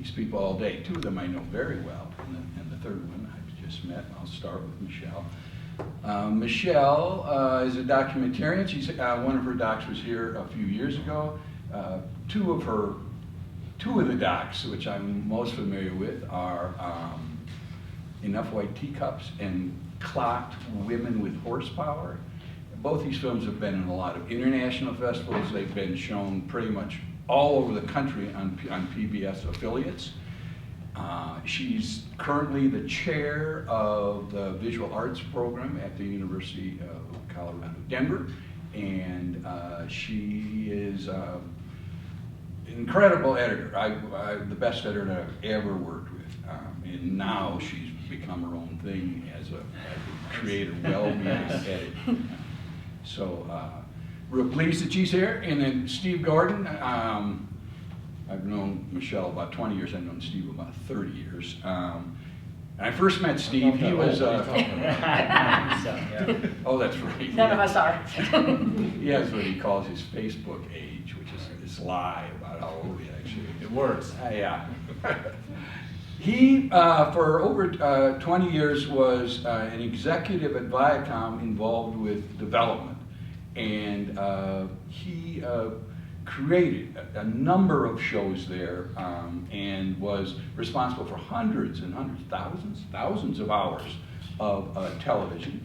these people all day. Two of them I know very well, and the third one I've just met. I'll start with Michelle. Michelle is a documentarian. She's one of her docs was here a few years ago. Two of the docs, which I'm most familiar with, are Enough White Teacups and Clocked Women with Horsepower. Both these films have been in a lot of international festivals. They've been shown pretty much all over the country on PBS affiliates. She's currently the chair of the visual arts program at the University of Colorado, Denver, and she is incredible editor. The best editor I've ever worked with. And now she's become her own thing as a creator, well-meaning edit. So real pleased that she's here. And then Steve Gordon. I've known Michelle about 20 years. I've known Steve about 30 years. And I first met Steve. He was. Oh, that's right. None of us are. He has what he calls his Facebook age, which is this lie about how old he actually is. It works. Yeah. He, for over 20 years, was an executive at Viacom involved with development. And he created a number of shows there and was responsible for hundreds and hundreds, thousands of hours of television.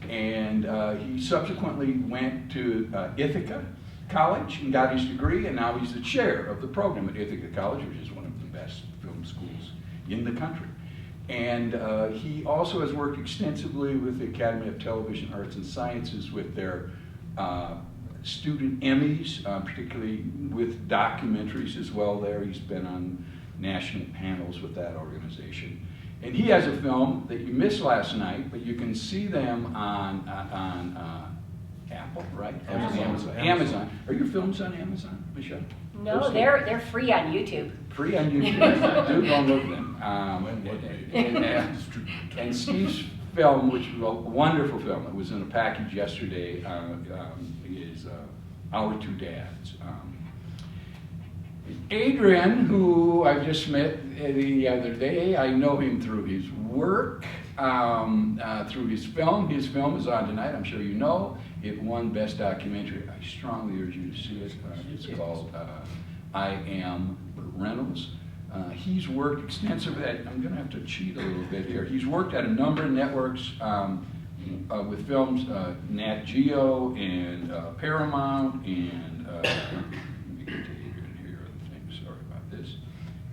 And he subsequently went to Ithaca College and got his degree, and now he's the chair of the program at Ithaca College, which is one of the best film schools in the country. And he also has worked extensively with the Academy of Television Arts and Sciences with their student Emmys, particularly with documentaries as well there. He's been on national panels with that organization. And he has a film that you missed last night, but you can see them on Apple, right? Amazon. Are your films on Amazon, Michelle? No, they're free on YouTube. Free on YouTube. Do go and look at them. And Steve's film, which was a wonderful film, it was in a package yesterday, is Our Two Dads. Adrian, who I just met the other day, I know him through his work, through his film. His film is on tonight, I'm sure you know. It won Best Documentary. I strongly urge you to see it. It's called I Am Reynolds. He's worked extensively. I'm going to have to cheat a little bit here. He's worked at a number of networks with films, Nat Geo and Paramount, and let me get to Adrian here. Other things. Sorry about this.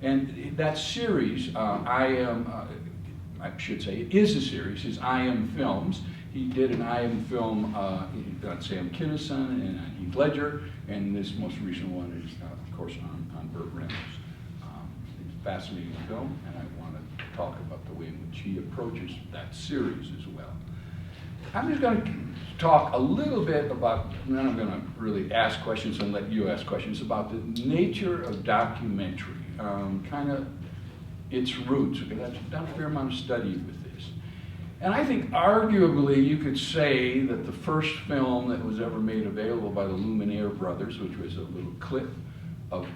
And that series, I should say, it is a series. It's I Am Films. He did an I Am film on Sam Kinison and on Heath Ledger, and this most recent one is, of course, on Burt Reynolds. It's a fascinating film, and I want to talk about the way in which he approaches that series as well. I'm just going to talk a little bit about, and then I'm going to really ask questions and let you ask questions about the nature of documentary, kind of its roots, because I've done a fair amount of study with this. And I think arguably you could say that the first film that was ever made available by the Lumiere brothers, which was a little clip of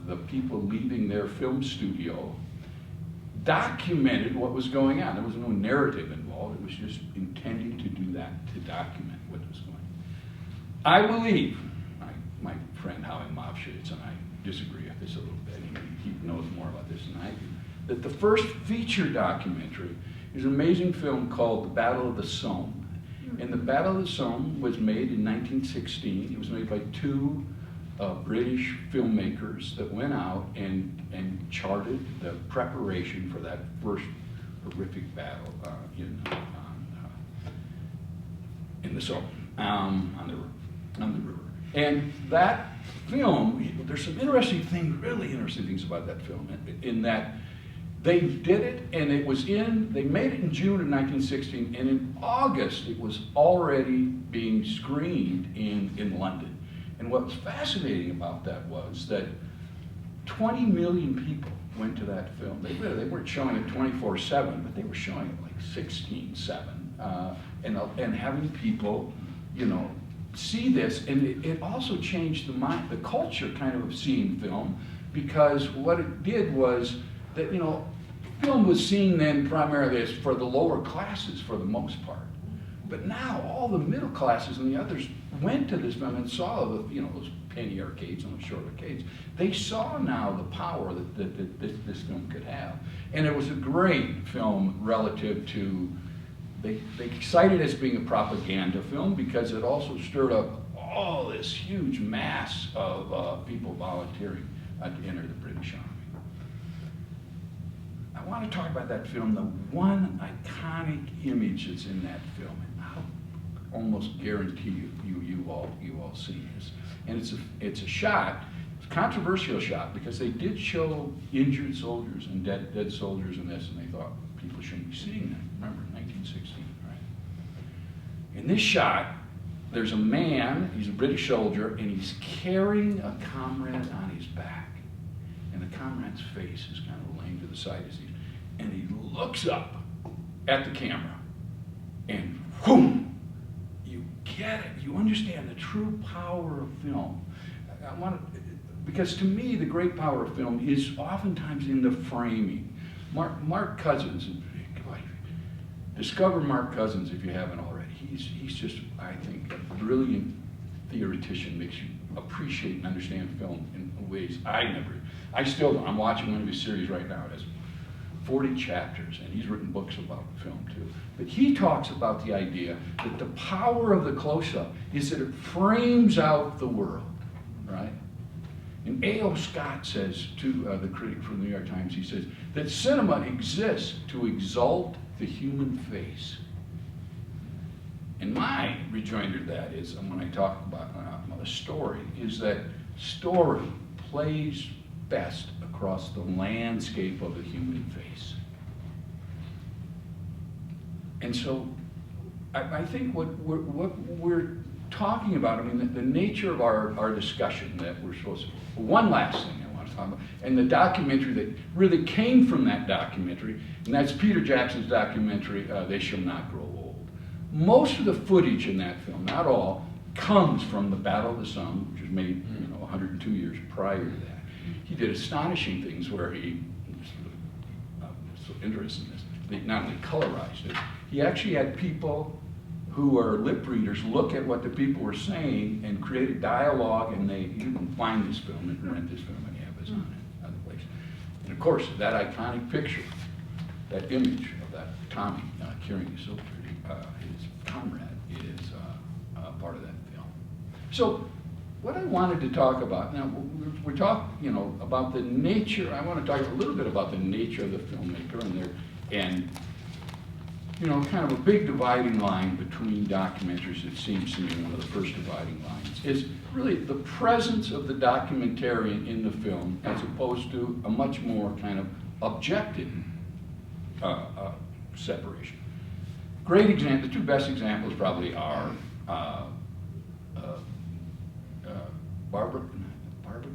the people leaving their film studio, documented what was going on. There was no narrative involved. It was just intending to do that, to document what was going on. I believe, my friend Howie Mofshitz and I disagree with this a little bit. He knows more about this than I do. That the first feature documentary is an amazing film called The Battle of the Somme. And The Battle of the Somme was made in 1916. It was made by two British filmmakers that went out and charted the preparation for that first horrific battle in the Somme, on the river. And that film, there's some interesting things, really interesting things about that film, in that they did it, and they made it in June of 1916, and in August it was already being screened in London. And what was fascinating about that was that 20 million people went to that film. They weren't showing it 24/7, but they were showing it like 16/7, and having people, see this. And it also changed the culture kind of seeing film, because what it did was that, film was seen then primarily as for the lower classes for the most part. But now all the middle classes and the others went to this film and saw those penny arcades and those short arcades. They saw now the power that this film could have. And it was a great film relative to, they cited it as being a propaganda film because it also stirred up all this huge mass of people volunteering to enter the British Army. I want to talk about that film, the one iconic image that's in that film, and I'll almost guarantee you've all seen this. And it's a shot, it's a controversial shot, because they did show injured soldiers and dead soldiers in this, and they thought people shouldn't be seeing that. Remember, 1916, right? In this shot, there's a man, he's a British soldier, and he's carrying a comrade on his back. And the comrade's face is kind of laying to the side as and he looks up at the camera, and whoom, you get it. You understand the true power of film. Because to me, the great power of film is oftentimes in the framing. Mark Cousins, discover Mark Cousins if you haven't already. He's just, I think, a brilliant theoretician, makes you appreciate and understand film in ways I still don't. I'm watching one of his series right now. It has 40 chapters, and he's written books about film too. But he talks about the idea that the power of the close-up is that it frames out the world, right? And A.O. Scott says to the critic from the New York Times, he says that cinema exists to exalt the human face. And my rejoinder to that is, when I talk about a story, is that story plays best across the landscape of the human face. And so I think what we're talking about, I mean, the nature of our discussion that we're supposed to, one last thing I want to talk about, and the documentary that really came from that documentary, and that's Peter Jackson's documentary, They Shall Not Grow Old. Most of the footage in that film, not all, comes from the Battle of the Somme, which was made 102 years prior to that. He did astonishing things where he, so interesting, they not only colorized it, he actually had people who are lip readers look at what the people were saying and create a dialogue, and you can find this film and rent this film on Amazon and other places. And of course, that iconic picture, that image of that Tommy carrying his soldier, his comrade, is part of that film. So what I wanted to talk about, now we're talking, about the nature, I want to talk a little bit about the nature of the filmmaker and kind of a big dividing line between documentaries, it seems to me one of the first dividing lines, is really the presence of the documentarian in the film as opposed to a much more kind of objective separation. Great example, the two best examples probably are Barbara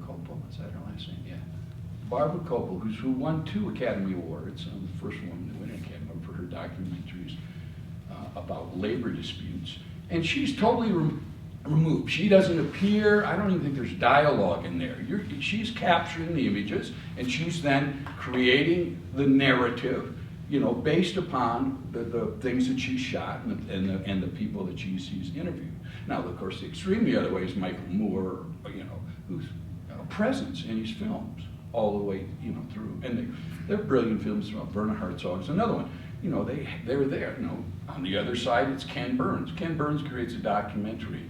Copel, is that her last name? Yeah. Barbara Copel, who won 2 Academy Awards, the first woman to win an Academy Award for her documentaries about labor disputes, and she's totally removed. She doesn't appear, I don't even think there's dialogue in there. She's capturing the images, and she's then creating the narrative, based upon the things that she shot and the people that she's interviewed. Now, of course, the extreme the other way is Michael Moore, who's a presence in his films all the way, through. And they're brilliant films. Werner Herzog's another one. They're there. On the other side, it's Ken Burns. Ken Burns creates a documentary.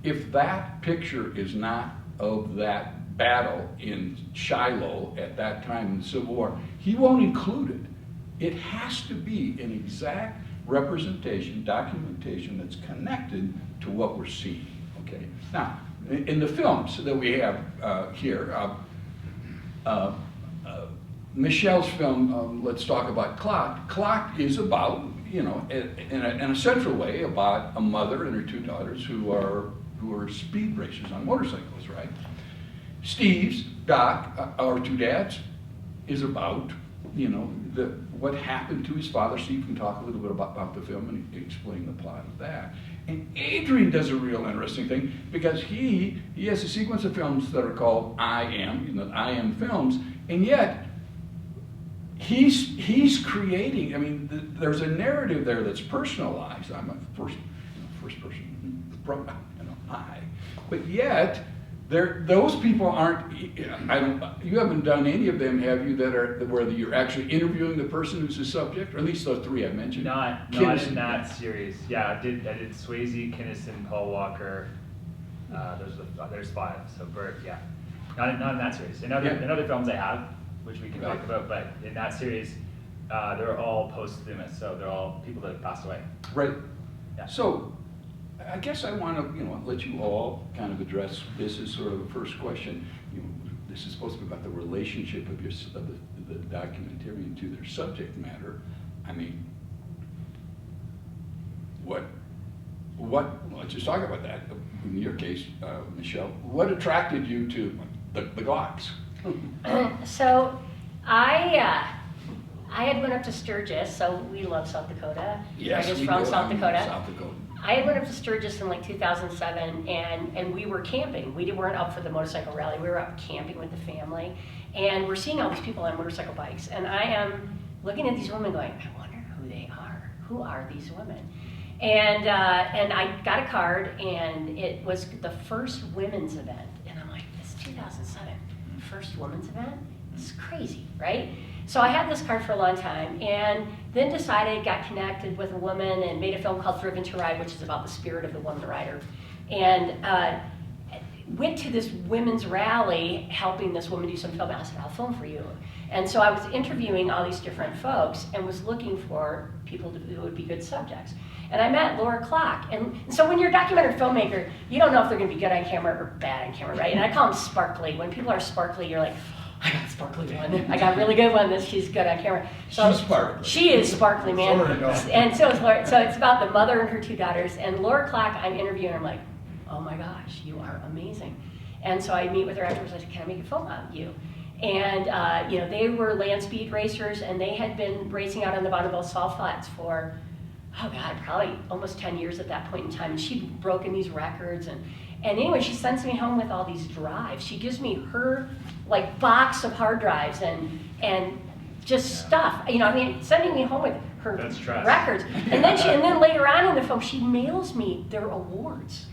If that picture is not of that battle in Shiloh at that time in the Civil War, he won't include it. It has to be an exact representation, documentation that's connected to what we're seeing, okay? Now, in the films that we have here, Michelle's film, let's talk about Clock. Clock is about, in a central way, about a mother and her 2 daughters who are speed racers on motorcycles, right? Steve's, Doc, our 2 dads, is about what happened to his father. Steve can talk a little bit about the film and explain the plot of that. And Adrian does a real interesting thing because he has a sequence of films that are called I Am films, and yet he's creating. I mean, there's a narrative there that's personalized. I'm a first person, I, but yet. Those people aren't. You haven't done any of them, have you? That are where you're actually interviewing the person who's the subject, or at least those three I mentioned. Not in that series. Yeah, I did Swayze, Kinnison, Paul Walker. There's 5. So Burt, yeah. Not in that series. In other films I have, which we can talk about, but in that series, they're all posthumous. So they're all people that have passed away. Right. Yeah. So. I guess I want to, let you all kind of address this as sort of the first question. This is supposed to be about the relationship of the documentarian to their subject matter. I mean, let's just talk about that. In your case, Michelle, what attracted you to the Glocks? So I had went up to Sturgis, so we love South Dakota. Yes, I was from South Dakota. South Dakota. I had went up to Sturgis in like 2007, and we were camping. We weren't up for the motorcycle rally. We were up camping with the family, and we're seeing all these people on motorcycle bikes. And I am looking at these women going, I wonder who they are. Who are these women? And I got a card, and it was the first women's event. And I'm like, it's 2007, first women's event? This is crazy, right? So I had this card for a long time, and then got connected with a woman and made a film called Driven to Ride, which is about the spirit of the woman rider. And went to this women's rally, helping this woman do some film. I said, I'll film for you. And so I was interviewing all these different folks and was looking for people who would be good subjects. And I met Laura Klock. And so when you're a documentary filmmaker, you don't know if they're going to be good on camera or bad on camera, right? And I call them sparkly. When people are sparkly, you're like, I got a sparkly one. I got a really good one. She's good on camera. So she's sparkly. She is sparkly, man. And so is Laura. So it's about the mother and her 2 daughters. And Laura Klock, I'm interviewing. I'm like, oh my gosh, you are amazing. And so I meet with her afterwards. I said, can I make a film out of you? And they were land speed racers, and they had been racing out on the Buitenhuis salt flats for, oh God, probably almost 10 years at that point in time. And she'd broken these records. And anyway, she sends me home with all these drives. She gives me her box of hard drives and just stuff. Sending me home with her records. And then later on in the film, she mails me their awards.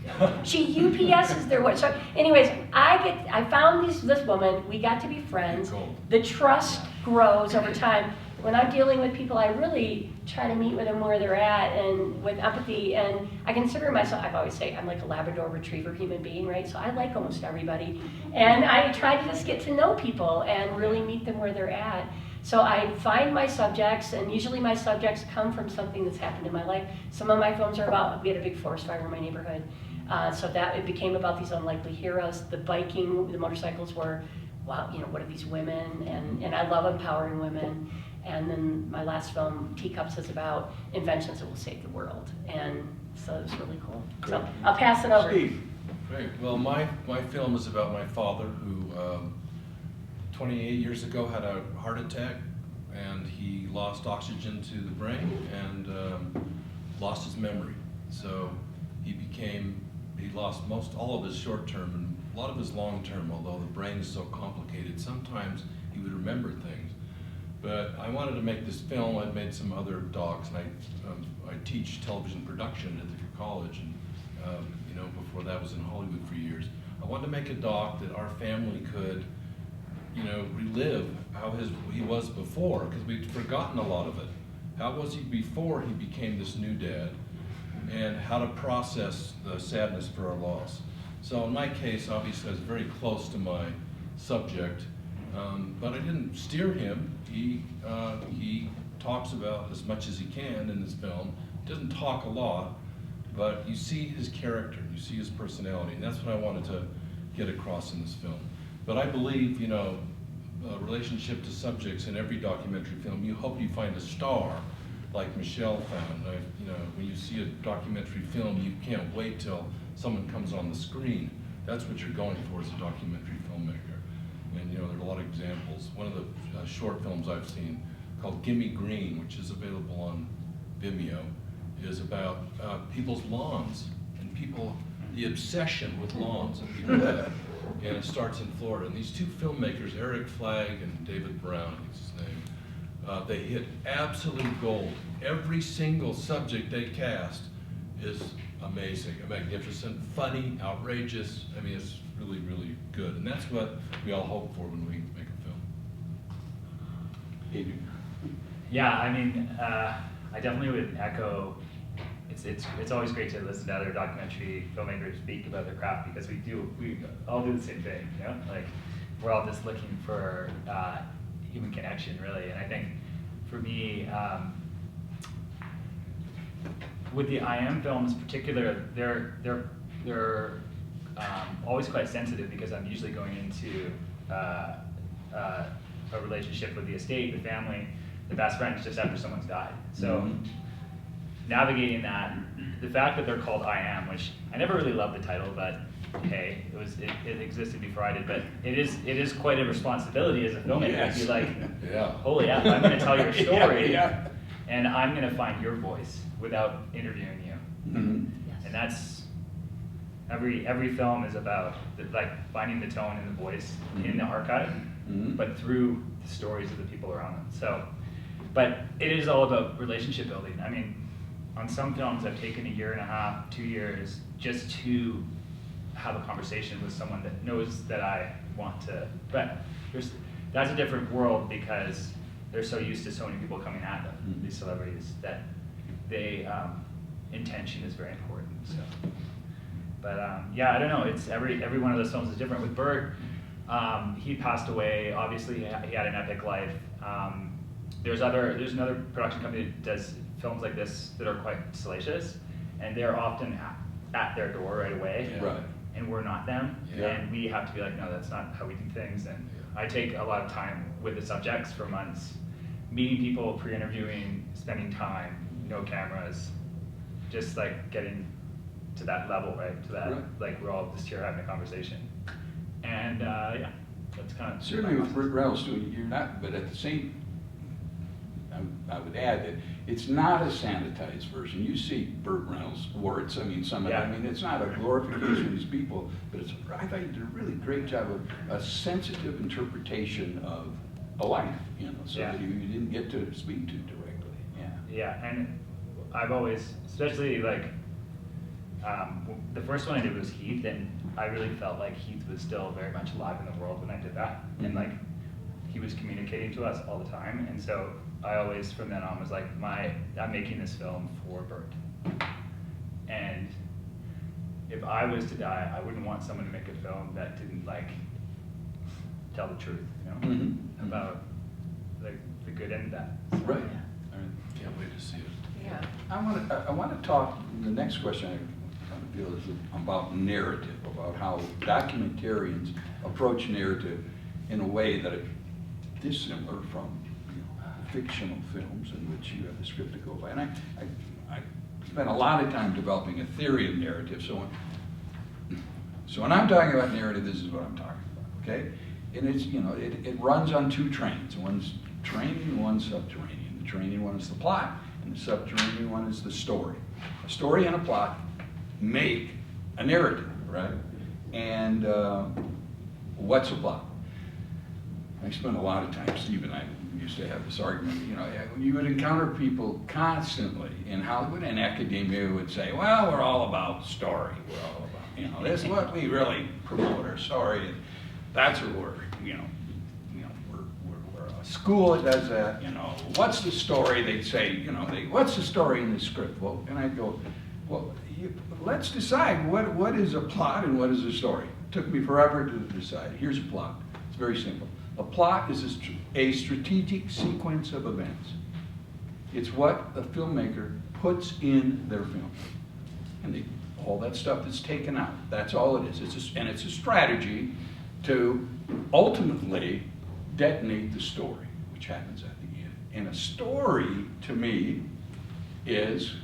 She UPSs their awards. So anyways, I found this woman. We got to be friends. The trust grows over time. When I'm dealing with people, I really try to meet with them where they're at and with empathy. And I consider myself, I always say, I'm like a Labrador Retriever human being, right? So I like almost everybody. And I try to just get to know people and really meet them where they're at. So I find my subjects, and usually my subjects come from something that's happened in my life. Some of my films are about, we had a big forest fire in my neighborhood. So that it became about these unlikely heroes. The biking, the motorcycles were, wow, what are these women? And I love empowering women. And then my last film, Teacups, is about inventions that will save the world. And so it was really cool. Great. So I'll pass it over. Steve. Great. Well, my film is about my father who 28 years ago had a heart attack, and he lost oxygen to the brain and lost his memory. So he lost all of his short term and a lot of his long term, although the brain is so complicated. Sometimes he would remember things. But I wanted to make this film. I'd made some other docs, and I teach television production at the college, and before that was in Hollywood for years. I wanted to make a doc that our family could, relive how he was before, because we'd forgotten a lot of it. How was he before he became this new dad, and how to process the sadness for our loss. So in my case, obviously, I was very close to my subject. But I didn't steer him. He talks about as much as he can in this film. He doesn't talk a lot, but you see his character, you see his personality, and that's what I wanted to get across in this film. But I believe, a relationship to subjects in every documentary film, you hope you find a star like Michelle found. When you see a documentary film, you can't wait till someone comes on the screen. That's what you're going for as a documentary filmmaker. And there are a lot of examples. One of the short films I've seen called Gimme Green, which is available on Vimeo, is about people's lawns and the obsession with lawns that people have. And it starts in Florida. And these two filmmakers, Eric Flagg and David Brown, I think is his name, they hit absolute gold. Every single subject they cast is amazing, magnificent, funny, outrageous. I mean, it's really, really good. And that's what we all hope for when we make a film. Adrian. Yeah, I mean, I definitely would echo. It's always great to listen to other documentary filmmakers speak about their craft, because we all do the same thing, like we're all just looking for human connection, really. And I think for me, with the IM films in particular, they're always quite sensitive, because I'm usually going into a relationship with the estate, the family, the best friends just after someone's died. So navigating that, the fact that they're called I Am, which I never really loved the title, but hey, it existed before I did. But it is quite a responsibility as a filmmaker. Yes. To be like, Yeah. holy yeah, I'm going to tell your story, Yeah. and I'm going to find your voice without interviewing you. Mm-hmm. And that's every film is about like finding the tone and the voice in the archive, but through the stories of the people around them. So, but it is all about relationship building. I mean, on some films I've taken 1.5 years, 2 years just to have a conversation with someone that knows that I want to. But that's a different world, because they're so used to so many people coming at them, these celebrities, that they intention is very important. So, but yeah, I don't know. It's every one of those films is different. With Burt, he passed away. Obviously, he had an epic life. There's another production company that does films like this that are quite salacious, and they're often at their door right away. Yeah. Right. And we're not them, Yeah. and we have to be like, no, that's not how we do things. And I take a lot of time with the subjects for months, meeting people, pre-interviewing, spending time, no cameras, just like getting to that level, right? To that, like we're all just here having a conversation. And yeah, that's kind of Certainly with Burt Reynolds doing, you're not, but at the same, I would add that it's not a sanitized version. You see Burt Reynolds warts. I mean, it's not a glorification of these people, but I thought you did a really great job of a sensitive interpretation of a life, so that you didn't get to speak to directly. Yeah. Yeah, and I've always, especially like, the first one I did was Heath, and I really felt like Heath was still very much alive in the world when I did that. And like, he was communicating to us all the time, and so I always, from then on, was like, I'm making this film for Burt. And if I was to die, I wouldn't want someone to make a film that didn't like tell the truth, about the good and bad. So, Right. yeah. Can't wait to see it. Yeah. I want to talk, the next question I kind of feel is about narrative, about how documentarians approach narrative in a way that is dissimilar from fictional films in which you have the script to go by. And I spent a lot of time developing a theory of narrative, so when I'm talking about narrative, this is what I'm talking about, okay? And it's, it runs on two trains. One's training, one's subterranean. The training one is the plot, and the subterranean one is the story. A story and a plot make a narrative, right? And what's a plot? I spent a lot of time, Steve and I used to have this argument, you would encounter people constantly in Hollywood and academia who would say, well, we're all about story, we're all about, this is what we really promote, our story, and that's what we're a school that does that, what's the story, they'd say, what's the story in the script? Well, and I'd go, well, let's decide what is a plot and what is a story. It took me forever to decide. Here's a plot, it's very simple. A plot is a strategic sequence of events. It's what the filmmaker puts in their film. And all that stuff that's taken out, that's all it is. And it's a strategy to ultimately detonate the story, which happens at the end. And a story, to me, is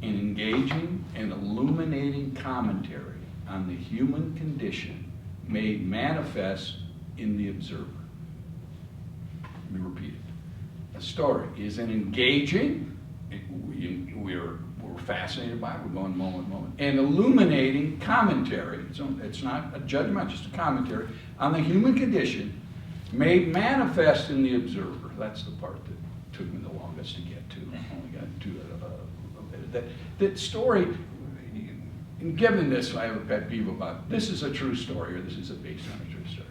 an engaging and illuminating commentary on the human condition made manifest in the observer. Let me repeat it. A story is an engaging, we're fascinated by it, we're going moment to moment, and illuminating commentary. It's not a judgment, just a commentary on the human condition made manifest in the observer. That's the part that took me the longest to get to. I only got to that story. And given this, I have a pet peeve about this is a true story or this is based on a true story.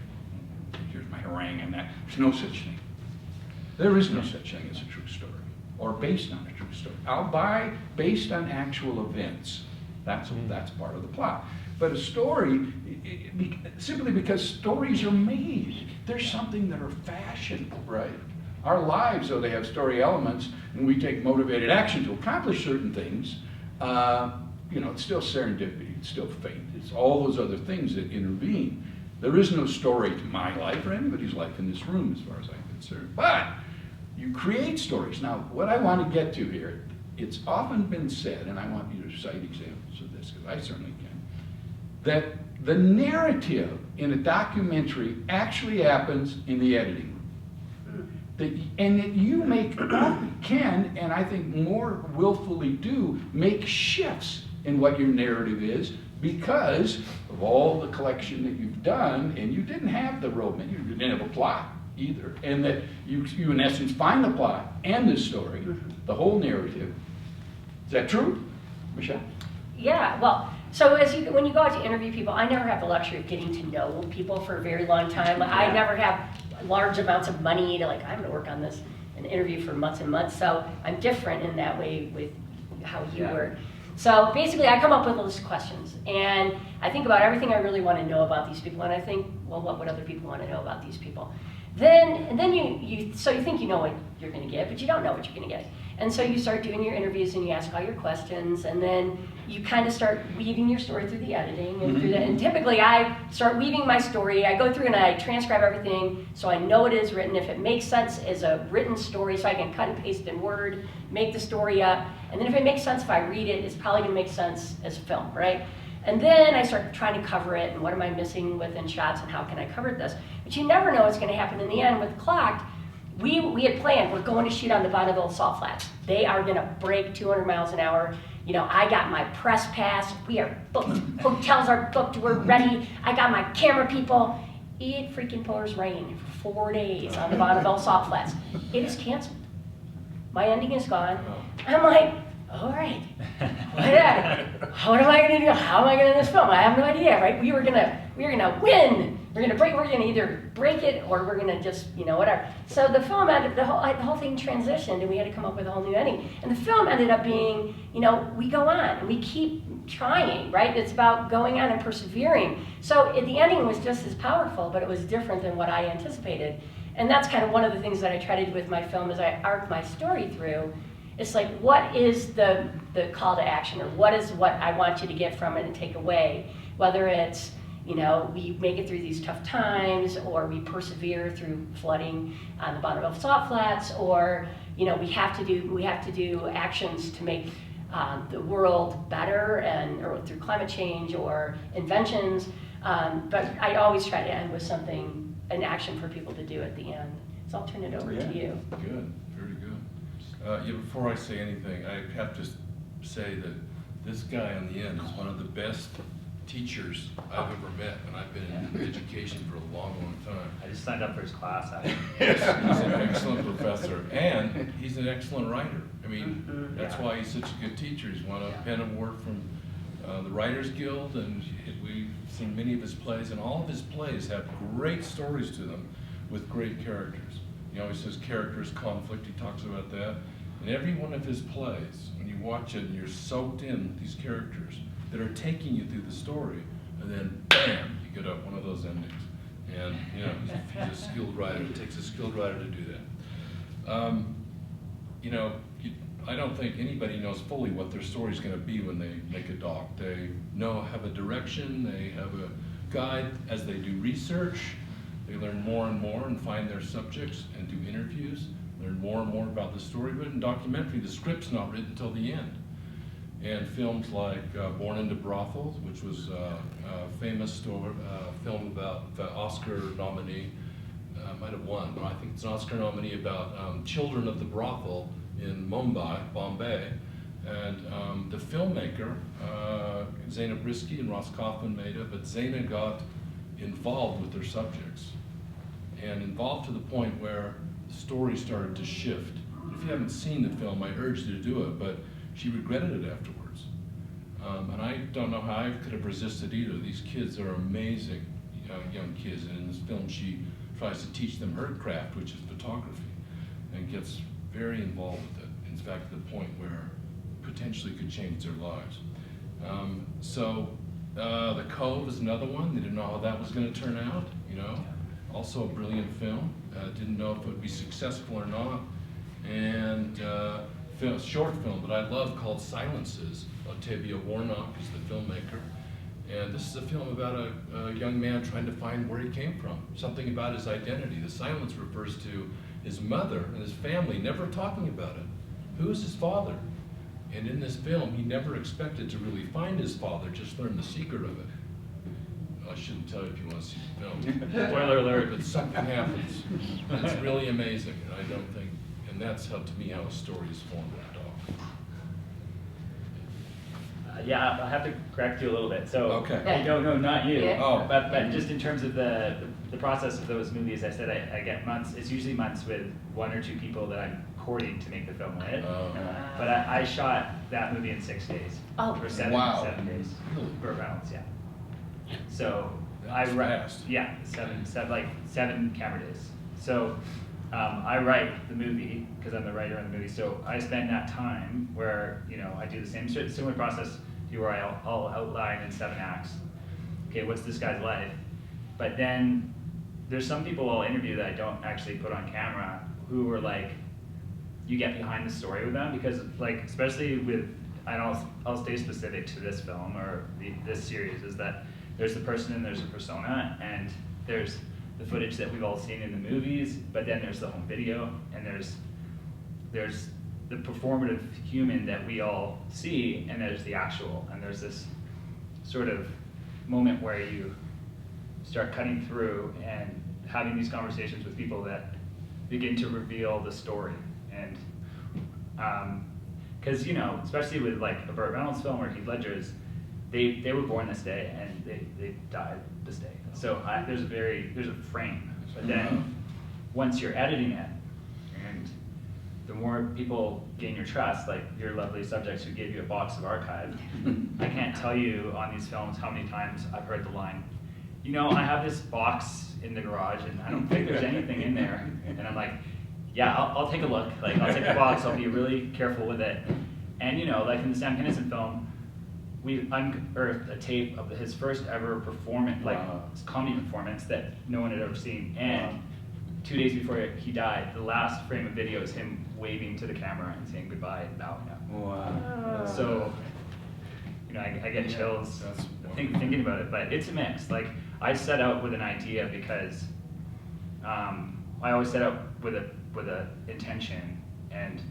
Here's my harangue on that. There's no such thing. There is no such thing as a true story or based on a true story. I'll buy based on actual events. That's part of the plot. But a story, simply because stories are made, there's something that are fashioned, right? Our lives, though they have story elements, and we take motivated action to accomplish certain things, it's still serendipity, it's still fate, it's all those other things that intervene. There is no story to my life or anybody's life in this room as far as I'm concerned. But you create stories. Now, what I want to get to here, it's often been said, and I want you to cite examples of this, because I certainly can, that the narrative in a documentary actually happens in the editing room. And that you can, and I think more willfully do, make shifts in what your narrative is because of all the collection that you've done, and you didn't have the roadmap, you didn't have a plot either, and that you in essence find the plot and the story, the whole narrative. Is that true, Michelle? Yeah, well, so when you go out to interview people, I never have the luxury of getting to know people for a very long time. I never have large amounts of money to I'm going to work on this and interview for months and months. So I'm different in that way with how you work. So basically, I come up with a list of questions, and I think about everything I really want to know about these people, and I think, well, what would other people want to know about these people? Then you think you know what you're going to get, but you don't know what you're going to get. And so you start doing your interviews and you ask all your questions, and then you kind of start weaving your story through the editing and through that. And typically I start weaving my story. I go through and I transcribe everything so I know it is written. If it makes sense as a written story, so I can cut and paste in Word, make the story up. And then if it makes sense, if I read it, it's probably going to make sense as a film, right? And then I start trying to cover it, and what am I missing within shots, and how can I cover this? But you never know what's going to happen in the end. With Clocked, we had planned, we're going to shoot on the Buitenhuis salt flats. They are going to break 200 miles an hour. I got my press pass. We are booked. Hotels are booked. We're ready. I got my camera people. It freaking pours rain for 4 days on the Buitenhuis salt flats. It is canceled. My ending is gone. I'm like, all right, what am I going to do? How am I going to do this film? I have no idea, right? We were gonna win. We're gonna either break it or we're gonna just, whatever. So the film ended, the whole thing transitioned, and we had to come up with a whole new ending. And the film ended up being, we go on and we keep trying, right? It's about going on and persevering. So the ending was just as powerful, but it was different than what I anticipated. And that's kind of one of the things that I try to do with my film as I arc my story through. It's like, what is the call to action, or what is what I want you to get from it and take away? Whether it's, we make it through these tough times, or we persevere through flooding on the Buitenhuis salt flats, or we have to do actions to make the world better, or through climate change or inventions. But I always try to end with something, an action for people to do at the end. So I'll turn it over to you. Good, very good. Before I say anything, I have to say that this guy on the end is one of the best teachers I've ever met, and I've been in education for a long, long time. I just signed up for his class, actually. He's an excellent professor, and he's an excellent writer. I mean, that's why he's such a good teacher. He's won a Pen Award from the Writers Guild, and we've seen many of his plays, and all of his plays have great stories to them with great characters. He always says characters, conflict, he talks about that. In every one of his plays, when you watch it and you're soaked in these characters that are taking you through the story, and then bam, you get up one of those endings. And he's a skilled writer. It takes a skilled writer to do that. I don't think anybody knows fully what their story's going to be when they make a doc. They have a direction, they have a guide as they do research. They learn more and more and find their subjects and do interviews, learn more and more about the story. But in documentary, the script's not written until the end. And films like Born into Brothels, which was a famous film about the Oscar nominee, might have won, but I think it's an Oscar nominee about children of the brothel in Mumbai, Bombay. And the filmmaker, Zaina Brisky and Ross Kaufman made it, but Zaina got involved with their subjects. And involved to the point where the story started to shift. If you haven't seen the film, I urge you to do it, but she regretted it afterwards. And I don't know how I could have resisted either. These kids are amazing young kids, and in this film she tries to teach them her craft, which is photography, and gets very involved with it. In fact, to the point where potentially could change their lives. The Cove is another one. They didn't know how that was going to turn out, you know. Also a brilliant film. Didn't know if it would be successful or not. And short film that I love called Silences. Octavia Warnock is the filmmaker. And this is a film about a young man trying to find where he came from, something about his identity. The silence refers to his mother and his family never talking about it. Who is his father? And in this film, he never expected to really find his father, just learn the secret of it. I shouldn't tell you if you want to see the film. Spoiler alert. But something happens. And it's really amazing, and I don't think, and that's how, to me, how a story is formed in a dog. Yeah, I'll have to correct you a little bit. So, Okay. No, not you. Yeah. Oh. But just in terms of the process of those movies, I said I get months. It's usually months with one or two people that I'm courting to make the film with. But I shot that movie in 6 days. Oh. Or 7 days. Burt Reynolds, yeah. So That's fast. Yeah, seven camera days. So I write the movie because I'm the writer in the movie. So I spend that time where I do the similar process where I'll outline in 7 acts. Okay, what's this guy's life? But then there's some people I'll interview that I don't actually put on camera who are like, you get behind the story with them because especially with, I'll stay specific to this film or this series, is that there's the person and there's a persona, and there's the footage that we've all seen in the movies, but then there's the home video, and there's the performative human that we all see, and there's the actual, and there's this sort of moment where you start cutting through and having these conversations with people that begin to reveal the story. And because especially with a Burt Reynolds film or Heath Ledger's, they were born this day and they died this day. So there's a frame. But then once you're editing it, and the more people gain your trust, like your lovely subjects who gave you a box of archive, I can't tell you on these films how many times I've heard the line, I have this box in the garage and I don't think there's anything in there. And I'm like, yeah, I'll take a look. I'll take the box, I'll be really careful with it. And like in the Sam Kinison film, we unearthed a tape of his first ever performance, comedy performance that no one had ever seen. And 2 days before he died, the last frame of video is him waving to the camera and saying goodbye and bowing out. Wow. So, I get chills thinking about it, but it's a mix. I set out with an idea because I always set out with a intention and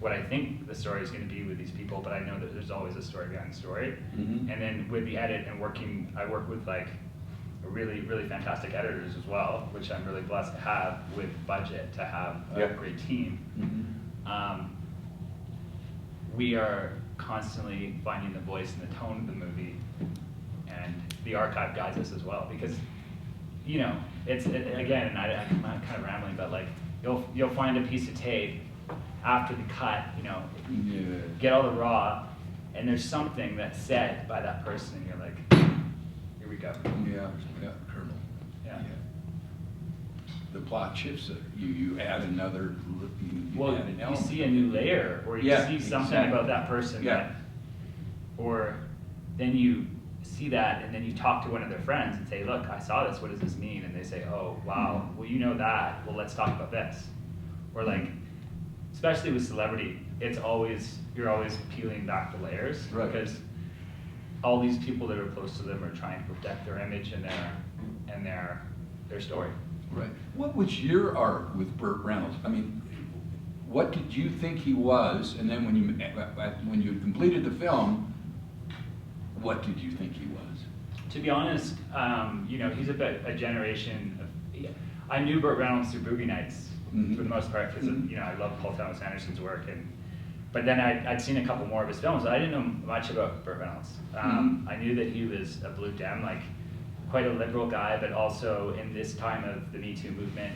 what I think the story is going to be with these people, but I know that there's always a story behind the story. Mm-hmm. And then with the edit and I work with really, really fantastic editors as well, which I'm really blessed to have with budget, to have a great team. Mm-hmm. We are constantly finding the voice and the tone of the movie, and the archive guides us as well, because again, and I'm kind of rambling, but you'll find a piece of tape after the cut, get all the raw, and there's something that's said by that person, and you're like, here we go. Yeah. Colonel. Yeah. The plot shifts. You add another. Well, add an you element. see a new layer, or you see something exactly. about that person Yeah. or then you see that and then you talk to one of their friends and say, look, I saw this, what does this mean? And they say, oh, wow, well, that, well, let's talk about this. Or especially with celebrity, you're always peeling back the layers, right. Because all these people that are close to them are trying to protect their image and their story. Right. What was your arc with Burt Reynolds? I mean, what did you think he was? And then when you completed the film, what did you think he was? To be honest, you know, he's a generation of, I knew Burt Reynolds through Boogie Nights for the most part, because you know, I love Paul Thomas Anderson's work, but then I'd seen a couple more of his films. But I didn't know much about Burt Reynolds. I knew that he was a Blue Dem, like quite a liberal guy, but also in this time of the Me Too movement,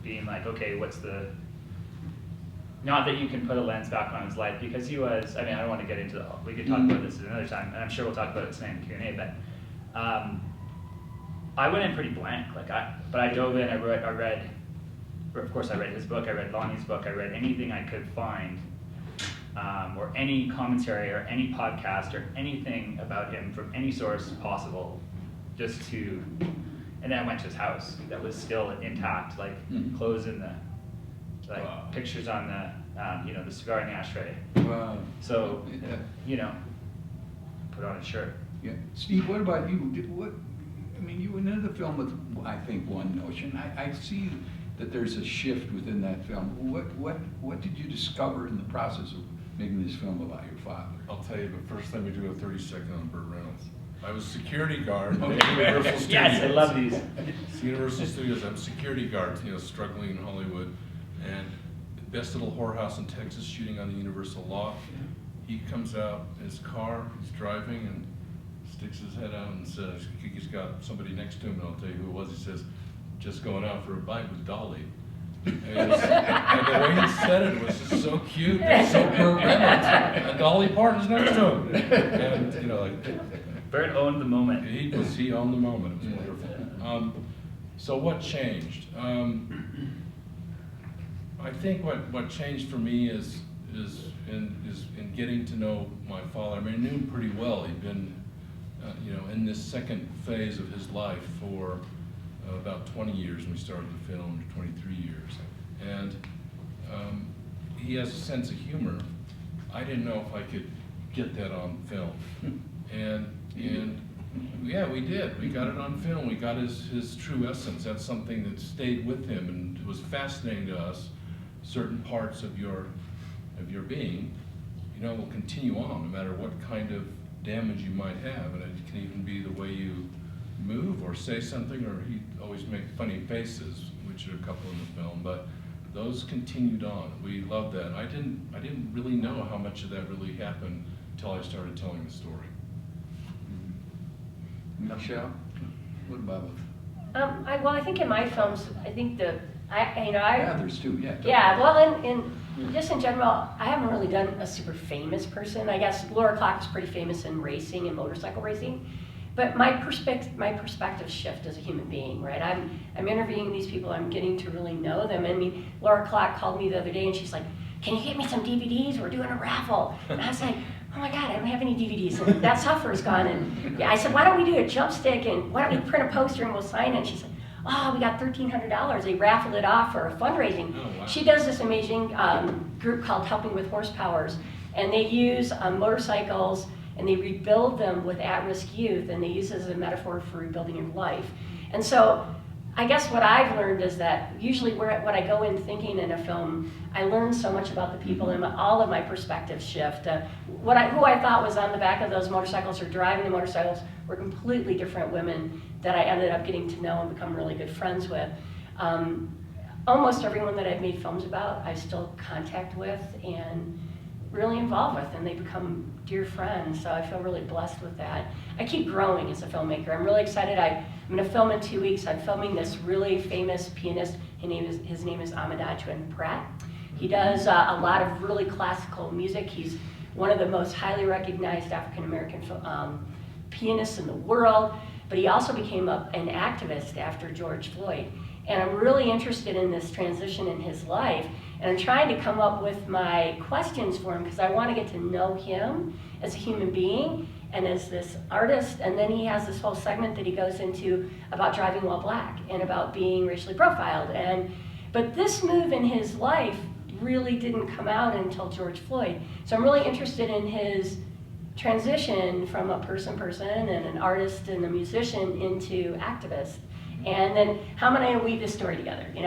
being like, okay, what's the, not that you can put a lens back on his life, because he was, I mean, I don't want to get into the, we could talk about this at another time, and I'm sure we'll talk about it tonight in Q&A, but I went in pretty blank, but I dove in, I read, of course I read his book, I read Lonnie's book, I read anything I could find, or any commentary or any podcast or anything about him from any source possible, just to, and then I went to his house that was still intact, like clothes in the, like pictures on the, you know, the cigar in the ashtray. Wow. So, you know, put on a shirt. Yeah. Steve, what about you? I mean, you went into the film with, I think, one notion. I see that there's a shift within that film. What did you discover in the process of making this film about your father? I'll tell you, but first let me do a 30-second on Burt Reynolds. I was security guard Okay. at Universal Studios. Yes, I love these. It's Universal Studios. I'm security guard, you know, struggling in Hollywood, and the best little whorehouse in Texas, shooting on the Universal lot. He comes out in his car, he's driving, and sticks his head out and says, he's got somebody next to him, and I'll tell you who it was. He says, "Just going out for a bite with Dolly." And the way he said it was just so cute, and so Burt Reynolds, and Dolly Parton's next to him. And you know, like, Burt owned the moment. he owned the moment. It was wonderful. So what changed? I think what changed for me is in getting to know my father. I mean, I knew him pretty well. He'd been, you know, in this second phase of his life for about 20 years when we started the film, 23 years. And he has a sense of humor. I didn't know if I could get that on film. And yeah, we did. We got it on film. We got his true essence. That's something that stayed with him and was fascinating to us. Certain parts of your being, you know, will continue on no matter what kind of damage you might have. And it can even be the way you move or say something, or he'd always make funny faces, which are a couple in the film, but those continued on. We loved that. I didn't really know how much of that really happened until I started telling the story. Michelle, what about? Well, I think in my films, I think Yeah, there's two. Yeah. Yeah, well, in just in general, I haven't really done a super famous person. I guess Laura Clark is pretty famous in racing and motorcycle racing, but my perspective shift as a human being, right? I'm interviewing these people. I'm getting to really know them. I mean, Laura Clark called me the other day, and she's like, "Can you get me some DVDs? We're doing a raffle." And I was like, "Oh my God, I don't have any DVDs." And that suffer's gone. And yeah, I said, "Why don't we do a jump stick, and why don't we print a poster and we'll sign it?" And she said, "Oh, we got $1,300. They raffled it off for a fundraising." Oh, wow. She does this amazing group called Helping with Horsepowers, and they use motorcycles and they rebuild them with at-risk youth, and they use it as a metaphor for rebuilding your life. And so I guess what I've learned is that usually what I go in thinking in a film, I learn so much about the people, and all of my perspectives shift. Who I thought was on the back of those motorcycles or driving the motorcycles were completely different women that I ended up getting to know and become really good friends with. Almost everyone that I've made films about, I still contact with and really involved with, and they become dear friends, so I feel really blessed with that. I keep growing as a filmmaker. I'm really excited. I'm going to film in 2 weeks. I'm filming this really famous pianist. His name is Adrian Pratt. He does a lot of really classical music. He's one of the most highly recognized African-American pianists in the world, but he also became an activist after George Floyd. And I'm really interested in this transition in his life, and I'm trying to come up with my questions for him because I want to get to know him as a human being and as this artist. And then he has this whole segment that he goes into about driving while black and about being racially profiled. But this move in his life really didn't come out until George Floyd. So I'm really interested in his transition from a person and an artist and a musician into activist. And then how am I going to weave this story together? And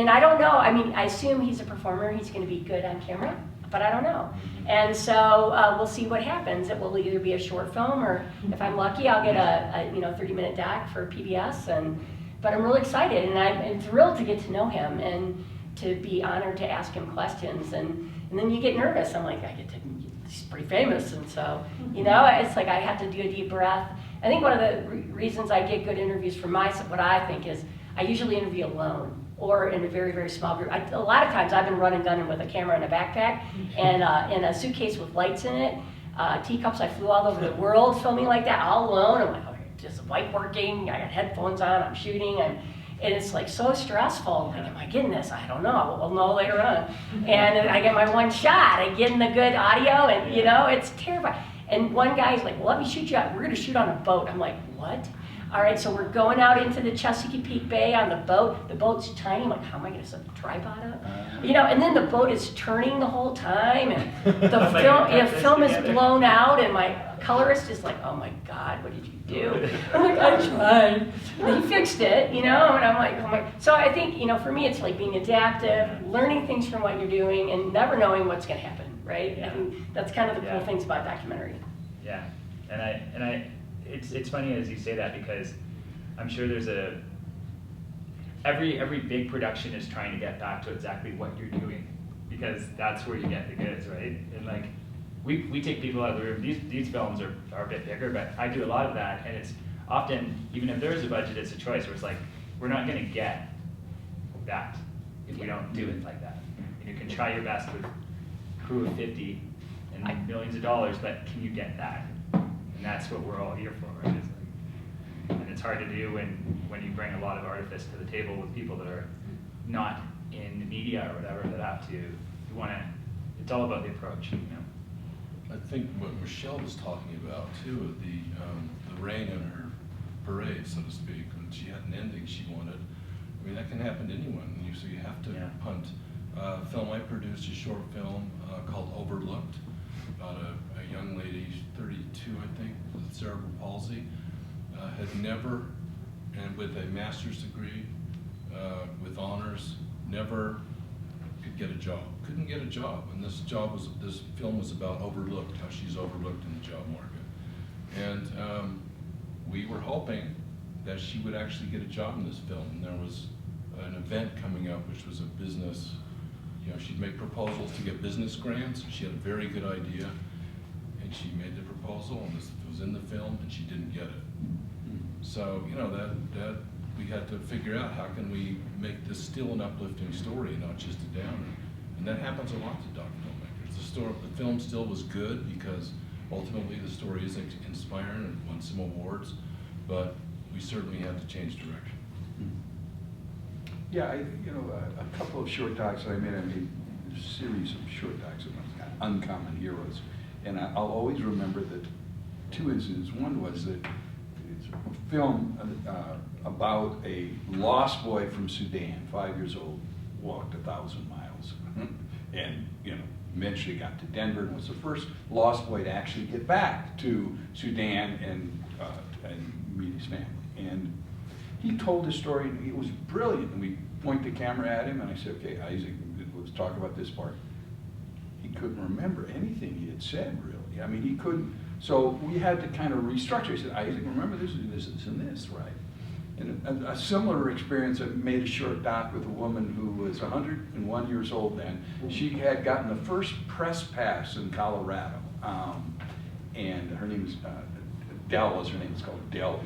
I don't know. I mean, I assume he's a performer. He's going to be good on camera, but I don't know. And so we'll see what happens. It will either be a short film, or if I'm lucky, I'll get a 30-minute doc for PBS. But I'm really excited, and I'm thrilled to get to know him and to be honored to ask him questions. And then you get nervous. I'm like, he's pretty famous, and so it's like I have to do a deep breath. I think one of the reasons I get good interviews from what I think is I usually interview alone or in a very, very small group. A lot of times I've been running gunning with a camera and a backpack and in a suitcase with lights in it, teacups. I flew all over the world filming like that, all alone. I'm like, okay, just white working, I got headphones on, I'm shooting, and it's like so stressful. Like, am I getting this? I don't know. We'll know later on. And I get my one shot. I get in the good audio, and it's terrifying. And one guy's like, well, let me shoot you out. We're going to shoot on a boat. I'm like, what? All right, so we're going out into the Chesapeake Bay on the boat. The boat's tiny. I'm like, how am I going to set the tripod up? And then the boat is turning the whole time. And the film is blown out, and my colorist is like, oh my God, what did you do? I'm like, I tried. And he fixed it, and I'm like, oh my. So I think, for me, it's like being adaptive, learning things from what you're doing, and never knowing what's going to happen. Right? Yeah. And that's kind of the cool things about documentary. Yeah, and it's funny as you say that, because I'm sure there's every big production is trying to get back to exactly what you're doing, because that's where you get the goods, right? And like we take people out of the room. These films are a bit bigger, but I do a lot of that, and it's often, even if there is a budget, it's a choice where it's like, we're not going to get that if we don't do it like that. And you can try your best with crew of 50 and millions of dollars, but can you get that? And that's what we're all here for, right? And it's hard to do when you bring a lot of artifice to the table with people that are not in the media or whatever, that have to, it's all about the approach, I think what Michelle was talking about too, the rain in her parade, so to speak, when she had an ending she wanted. I mean, that can happen to anyone, so you have to punt. Film I produced, a short film called Overlooked, about a young lady, 32 I think, with cerebral palsy, had never, and with a master's degree, with honors, never could get a job. Couldn't get a job, and this film was about Overlooked, how she's overlooked in the job market. And we were hoping that she would actually get a job in this film, and there was an event coming up which was a business. She'd make proposals to get business grants. She had a very good idea, and she made the proposal, and it was in the film, and she didn't get it. So, that we had to figure out, how can we make this still an uplifting story, not just a downer. And that happens a lot to doc filmmakers. The film still was good because ultimately the story is inspiring and won some awards, but we certainly had to change direction. Yeah, a couple of short docs that I made a series of short docs about uncommon heroes. And I'll always remember that two incidents. One was that it's a film about a lost boy from Sudan, 5 years old, walked 1,000 miles. And, eventually got to Denver and was the first lost boy to actually get back to Sudan and meet his family. And he told his story, and it was brilliant. And we point the camera at him, and I said, okay, Isaac, let's talk about this part. He couldn't remember anything he had said, really. I mean, he couldn't. So we had to kind of restructure. He said, Isaac, remember this, and this, right? And a similar experience, I made a short doc with a woman who was 101 years old then. She had gotten the first press pass in Colorado. And her name is, Dell was her name, it's called Dell.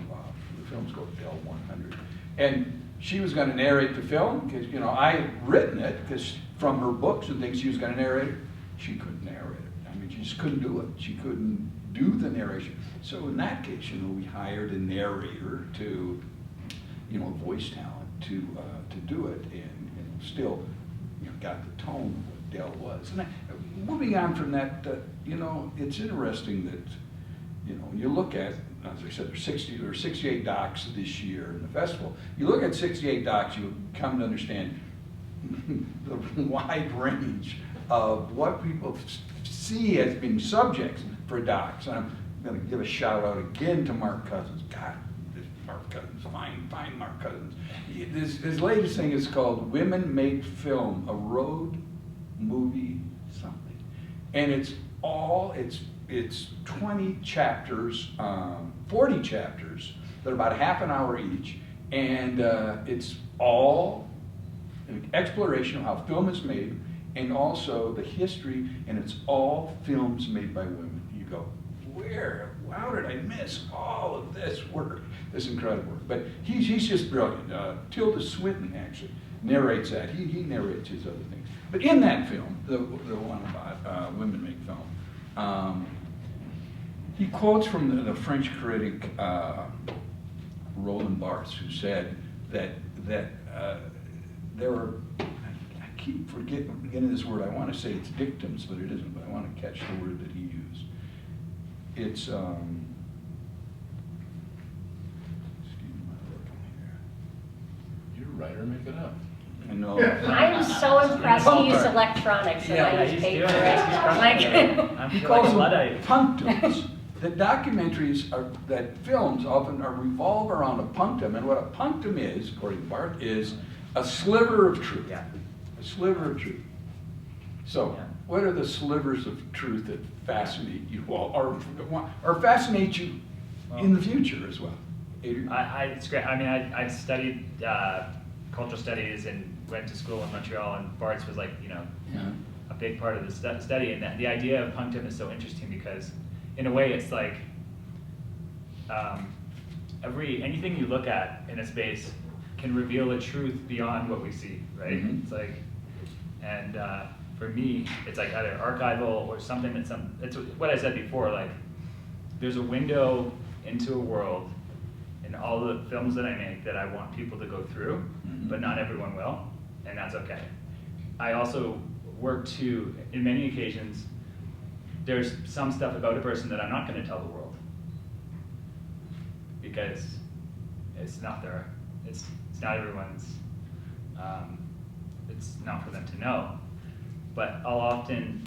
The film's called Dell 100. And she was going to narrate the film, because, I had written it, because from her books and things she was going to narrate it. She couldn't narrate it. I mean, she just couldn't do it. She couldn't do the narration. So in that case, we hired a narrator to, voice talent to do it, and still, got the tone of what Dell was. And moving on from that, it's interesting that, you look at, as I said, there are 68 docs this year in the festival. You look at 68 docs, you come to understand the wide range of what people see as being subjects for docs. And I'm going to give a shout out again to Mark Cousins. God, Mark Cousins, fine Mark Cousins. His latest thing is called Women Make Film, a road movie something. And it's 20 chapters, 40 chapters, that are about half an hour each. And it's all an exploration of how film is made and also the history, and it's all films made by women. You go, how did I miss all of this work, this incredible work? But he's just brilliant. Tilda Swinton actually narrates that. He narrates his other things. But in that film, the one about women make film, he quotes from the French critic Roland Barthes, who said that there were, I keep forgetting this word. I want to say it's dictums, but it isn't. But I want to catch the word that he used. It's excuse my looking here. You're a writer, make it up. I know. I'm so impressed he used electronics and I he's use doing paper. it. Like, He He calls them Luddite. punctums. The documentaries that films often revolve around a punctum, and what a punctum is, according to Bart, is a sliver of truth. Yeah. A sliver of truth. So, Yeah. what are the slivers of truth that fascinate you all, or fascinate you in the future as well? Adrian? It's great. I mean, I studied cultural studies and went to school in Montreal, and Bart's was like, Yeah. a big part of the study. And the idea of punctum is so interesting because, in a way, it's like anything you look at in a space can reveal a truth beyond what we see, right? Mhm. It's like, and for me, it's like either archival or something it's what I said before, like there's a window into a world in all the films that I make that I want people to go through, Mhm. but not everyone will, and that's okay. I also work to, in many occasions, there's some stuff about a person that I'm not going to tell the world because it's not not everyone's, it's not for them to know. But I'll often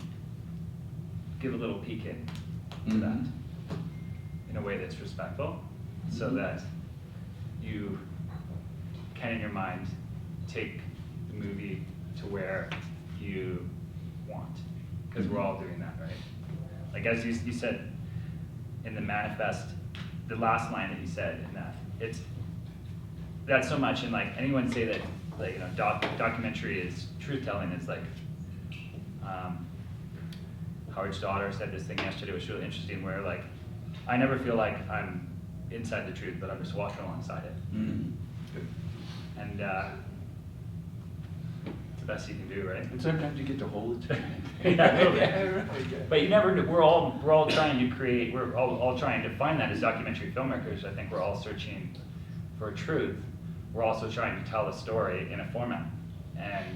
give a little peek into that in a way that's respectful, so that you can, in your mind, take the movie to where you want, because we're all doing that, right? Like as you said in the manifest, the last line that you said in that, that's so much, and like anyone say that, like, documentary is truth-telling is like, Howard's daughter said this thing yesterday, which was really interesting, where like, I never feel like I'm inside the truth, but I'm just walking alongside it. Mhm. And it's the best you can do, right? And sometimes you get to hold it. Yeah, a little bit. Yeah, right. But you never, we're all trying to create, we're all trying to find that as documentary filmmakers. I think we're all searching for truth. We're also trying to tell a story in a format. And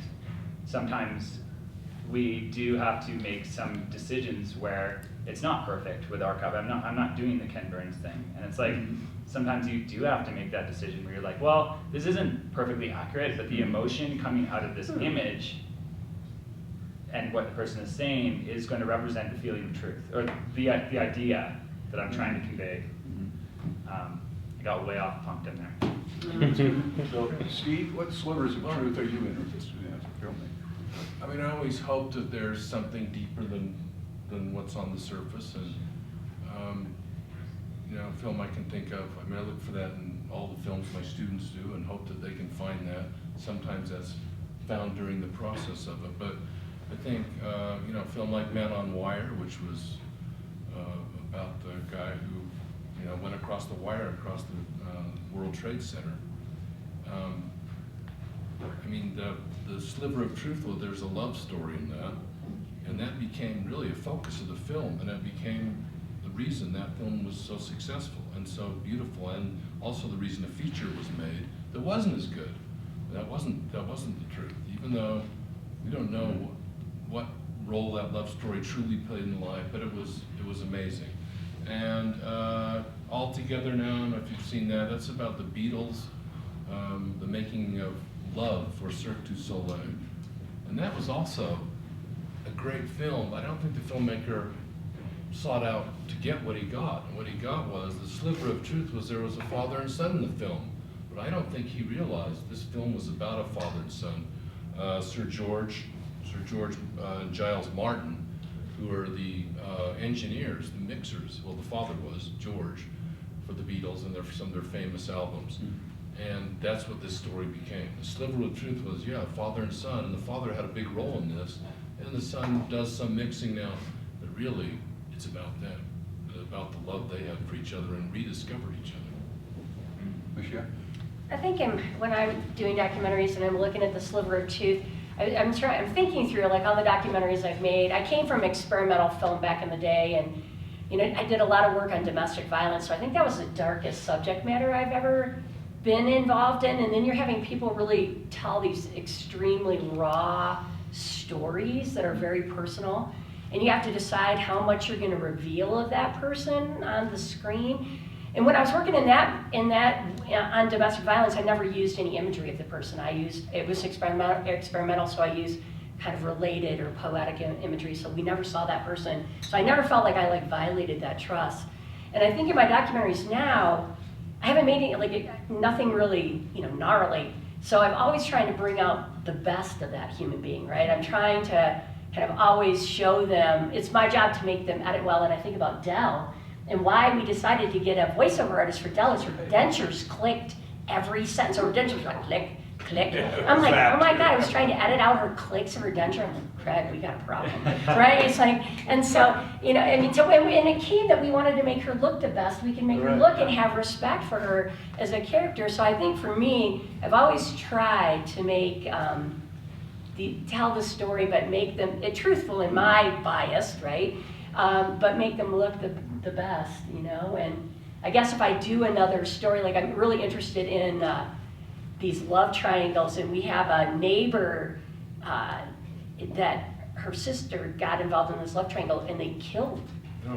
sometimes we do have to make some decisions where it's not perfect with archive. I'm not doing the Ken Burns thing. And it's like, sometimes you do have to make that decision where you're like, well, this isn't perfectly accurate, but the emotion coming out of this image and what the person is saying is going to represent the feeling of truth, or the idea that I'm trying to convey. I got way off punctum there. So, Steve, what slivers of truth are you interested in as a filmmaker? I mean, I always hope that there's something deeper than what's on the surface, and film I can think of. I mean, I look for that in all the films my students do, and hope that they can find that. Sometimes that's found during the process of it, but I think a film like Man on Wire, which was about the guy who went across the wire across the World Trade Center. I mean, the sliver of truth, well, there's a love story in that, and that became really a focus of the film, and that became the reason that film was so successful and so beautiful, and also the reason a feature was made that wasn't as good. That wasn't the truth, even though we don't know what role that love story truly played in life, but it was amazing. And All Together Now, I don't know if you've seen that. That's about the Beatles, the making of Love for Cirque du Soleil, and that was also a great film. I don't think the filmmaker sought out to get what he got. And what he got was, the sliver of truth was there was a father and son in the film. But I don't think he realized this film was about a father and son. Sir George and Giles Martin, who are the engineers, the mixers, well, the father was George, for the Beatles and some of their famous albums. And that's what this story became. The sliver of truth was, yeah, father and son, and the father had a big role in this, and the son does some mixing now, but really, it's about them, about the love they have for each other and rediscover each other. Michelle? I think when I'm doing documentaries and I'm looking at the sliver of truth, I'm thinking through like all the documentaries I've made. I came from experimental film back in the day, and you know, I did a lot of work on domestic violence, so I think that was the darkest subject matter I've ever been involved in. And then you're having people really tell these extremely raw stories that are very personal, and you have to decide how much you're going to reveal of that person on the screen. And when I was working in that on domestic violence, I never used any imagery of the person. It was experimental, so I used kind of related or poetic imagery, so we never saw that person. So I never felt like I violated that trust. And I think in my documentaries now, I haven't made any, nothing really, gnarly. So I'm always trying to bring out the best of that human being, right? I'm trying to kind of always show them. It's my job to make them edit well, and I think about Dell. And why we decided to get a voiceover artist for Dell is her dentures clicked every sentence. So her dentures were like click, click. I'm like, oh my God, I was trying to edit out her clicks of her denture. I'm like, Craig, we got a problem, right? It's like, and so, and it came that we wanted to make her look the best we can make her look and have respect for her as a character. So I think for me, I've always tried to make, tell the story, but make them truthful in my bias, right? But make them look the best, and I guess if I do another story, I'm really interested in these love triangles, and we have a neighbor that her sister got involved in this love triangle, and they killed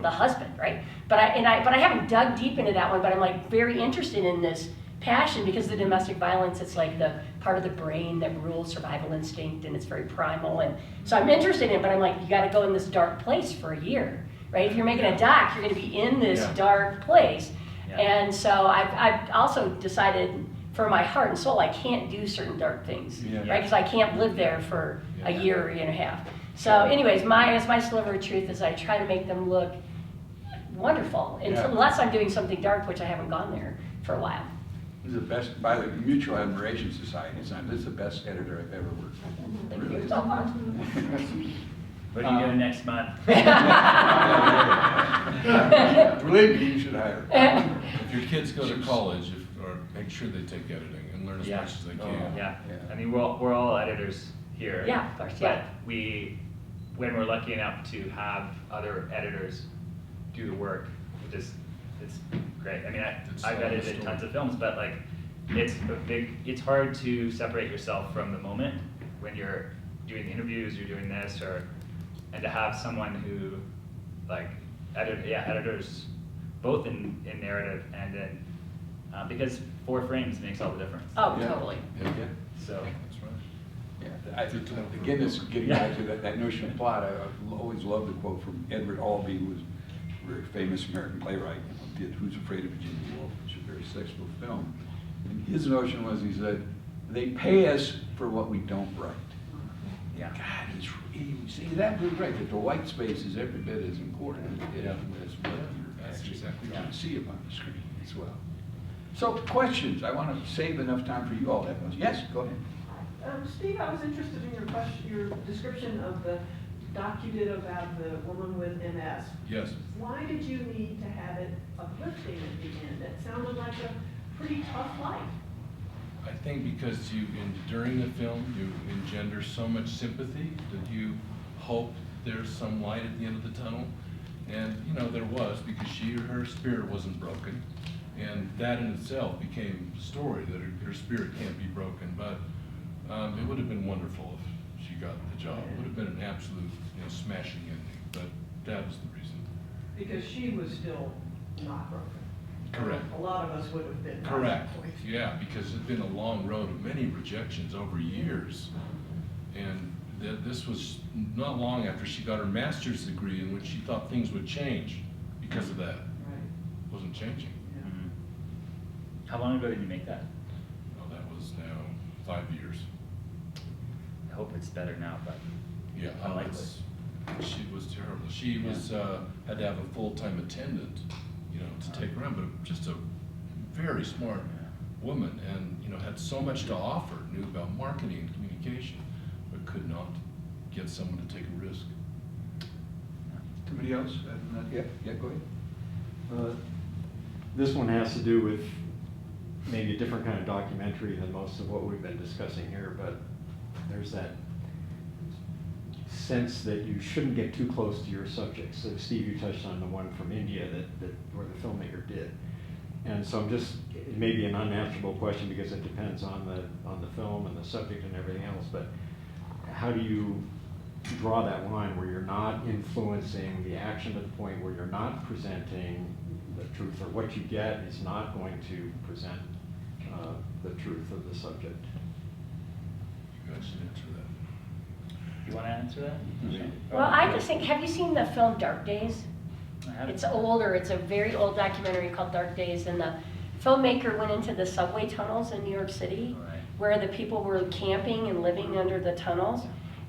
the husband, right? But I haven't dug deep into that one, but I'm very interested in this passion because the domestic violence, it's like the part of the brain that rules survival instinct, and it's very primal, and so I'm interested in it, but I'm like, you got to go in this dark place for a year, right? If you're making a doc, you're going to be in this dark place, and so I've also decided for my heart and soul, I can't do certain dark things, right? Because I can't live there for a year or a year and a half. So anyways, my sliver of truth is I try to make them look wonderful, unless I'm doing something dark, which I haven't gone there for a while. This is the best, by the Mutual Admiration Society, this is the best editor I've ever worked with. Thank Really you is. so much. What are you doing next month? Believe me, you should hire. If your kids go to college, or make sure they take editing and learn as much as they can. Yeah. I mean, we're all editors here. Yeah, of course, But when we're lucky enough to have other editors do the work, it's great. I mean, I've edited tons of films, but it's hard to separate yourself from the moment when you're doing the interviews, you're doing this, and to have someone who, editors, both in narrative and in, because 4 frames makes all the difference. Oh, totally. Yeah. So. That's right. Yeah, again, this getting back to that notion of plot, I always loved the quote from Edward Albee, who was a very famous American playwright, did Who's Afraid of Virginia Woolf, which is a very sexual film. And his notion was, he said, they pay us for what we don't write. Yeah. God, he's absolutely right, that the white space is every bit as important as what you're That's actually exactly going right. to see up on the screen as well. So questions, I want to save enough time for you all to have questions. Yes, go ahead. Steve, I was interested in your description of the doc you did about the woman with MS. Yes. Why did you need to have it uplifting at the end? It sounded like a pretty tough life. I think because during the film, you engender so much sympathy that you hope there's some light at the end of the tunnel. And, there was, because her spirit wasn't broken. And that in itself became the story, that her spirit can't be broken. But it would have been wonderful if she got the job. It would have been an absolute smashing ending. But that was the reason. Because she was still not broken. Correct. A lot of us would have been. Correct. Yeah, because it's been a long road of many rejections over years. And that this was not long after she got her master's degree, in which she thought things would change because of that. Right. It wasn't changing. Yeah. Mhm. How long ago did you make that? Well, that was now 5 years. I hope it's better now, but Yeah, unlikely. she was terrible. She was had to have a full-time attendant, you know, to take her around, but just a very smart woman, and you know, had so much to offer, knew about marketing and communication, but could not get someone to take a risk. Somebody else? Yeah, go ahead. This one has to do with maybe a different kind of documentary than most of what we've been discussing here, but there's that sense that you shouldn't get too close to your subjects. So Steve, you touched on the one from India that where the filmmaker did. And so I'm just, it may be an unanswerable question because it depends on the film and the subject and everything else, but how do you draw that line where you're not influencing the action to the point where you're not presenting the truth, or what you get is not going to present the truth of the subject? You guys should answer that. You want to answer that? Well, I just think, have you seen the film Dark Days? I haven't. It's older, it's a very old documentary called Dark Days, and the filmmaker went into the subway tunnels in New York City, Right. where the people were camping and living under the tunnels.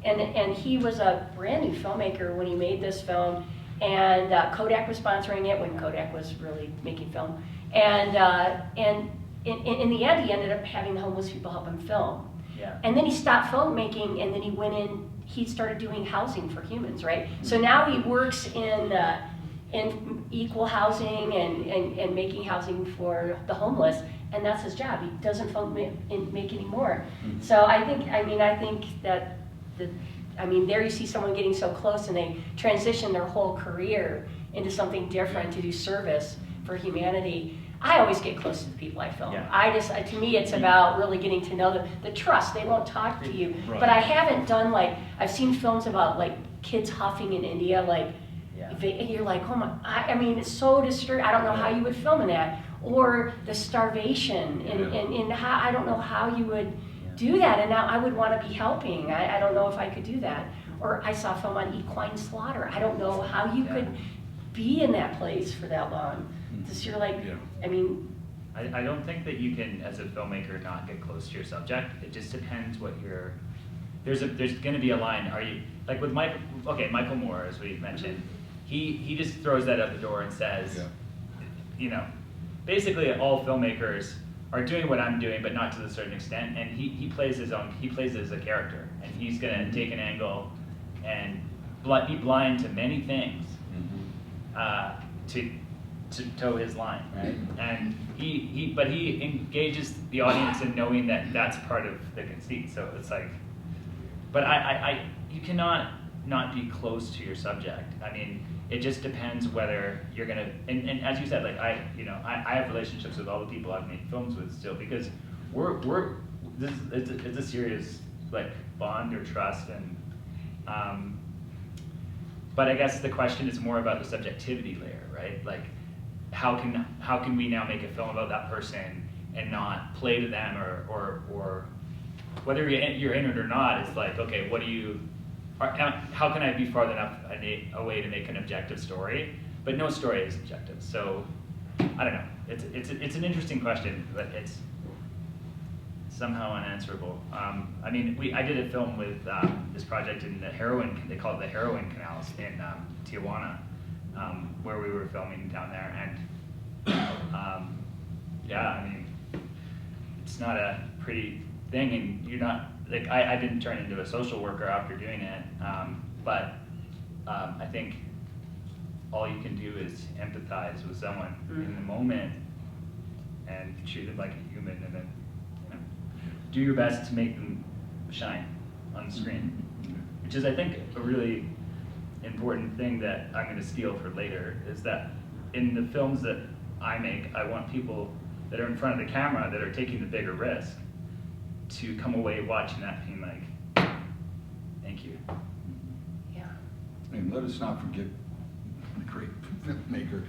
And he was a brand new filmmaker when he made this film, and Kodak was sponsoring it when Kodak was really making film. And in the end, he ended up having the homeless people help him film. Yeah. And then he stopped filmmaking, and then he went in, he started doing housing for humans, right? So now he works in equal housing and making housing for the homeless, and that's his job. He doesn't make anymore. So I think that there you see someone getting so close and they transition their whole career into something different to do service for humanity. I always get close to the people I film. Yeah. To me, it's about really getting to know them. The trust, they won't talk to you. Right. But I haven't done, I've seen films about kids huffing in India, Yeah. you're like, oh my, it's so disturbing. I don't know how you would film in that. Or the starvation, and how, I don't know how you would do that, and now I would want to be helping. I don't know if I could do that. Or I saw a film on equine slaughter. I don't know how you could be in that place for that long. Just you're like, I don't think that you can, as a filmmaker, not get close to your subject. It just depends what you're. There's going to be a line. Are you like with Michael Moore, as we mentioned? He just throws that out the door and says, basically all filmmakers are doing what I'm doing, but not to a certain extent. And he plays his own. He plays as a character, and he's going to take an angle and be blind to many things to toe his line, right? And he engages the audience in knowing that that's part of the conceit. So it's like, but you cannot not be close to your subject. It just depends whether you're gonna, and as you said, I have relationships with all the people I've made films with still, because it's a serious bond or trust, and but I guess the question is more about the subjectivity layer, right? How can we now make a film about that person and not play to them, or whether you're in it or not? It's okay, what do you? How can I be far enough away to make an objective story? But no story is objective. So I don't know. It's an interesting question, but it's somehow unanswerable. I did a film with this project in the heroin. They call it the heroin canals in Tijuana, where we were filming down there, and it's not a pretty thing, and you're not. I didn't turn into a social worker after doing it, but I think all you can do is empathize with someone in the moment and treat them like a human, and then do your best to make them shine on the screen, which is, I think, a really important thing that I'm going to steal for later, is that in the films that I make, I want people that are in front of the camera that are taking the bigger risk to come away watching that being like, thank you. yeah. And let us not forget the great filmmaker,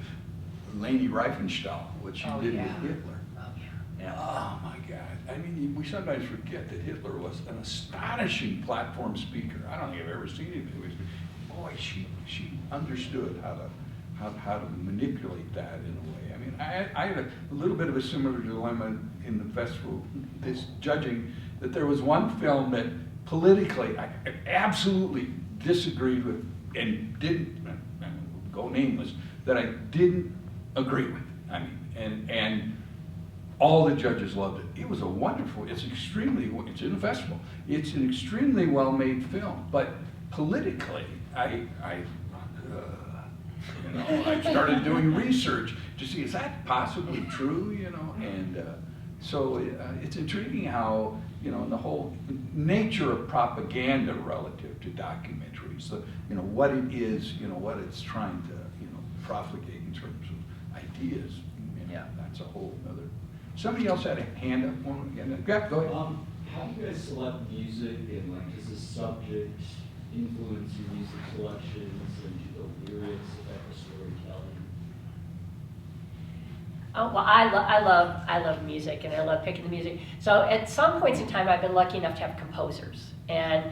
Leni Riefenstahl, what she did with Hitler. Oh, yeah. Yeah. Oh my God. mean, we sometimes forget that Hitler was an astonishing platform speaker. I don't think I've ever seen him. Boy, she understood how to manipulate that in a way. I mean, I had a little bit of a similar dilemma in the festival, this judging, that there was one film that politically I absolutely disagreed with and didn't, go nameless, that I didn't agree with. I mean, and all the judges loved it. It was a wonderful, it's in a festival. It's an extremely well-made film, but politically, I started doing research to see, is that possibly true, and so it's intriguing how, the whole nature of propaganda relative to documentaries, what it is, what it's trying to, profligate in terms of ideas. Yeah. That's a whole other. Somebody else had a hand up. Yeah, go ahead. How do you guys select music, and does the subject influence your music selections, and do the lyrics affect the storytelling? Oh, well, I love music, and I love picking the music. So at some points in time, I've been lucky enough to have composers, and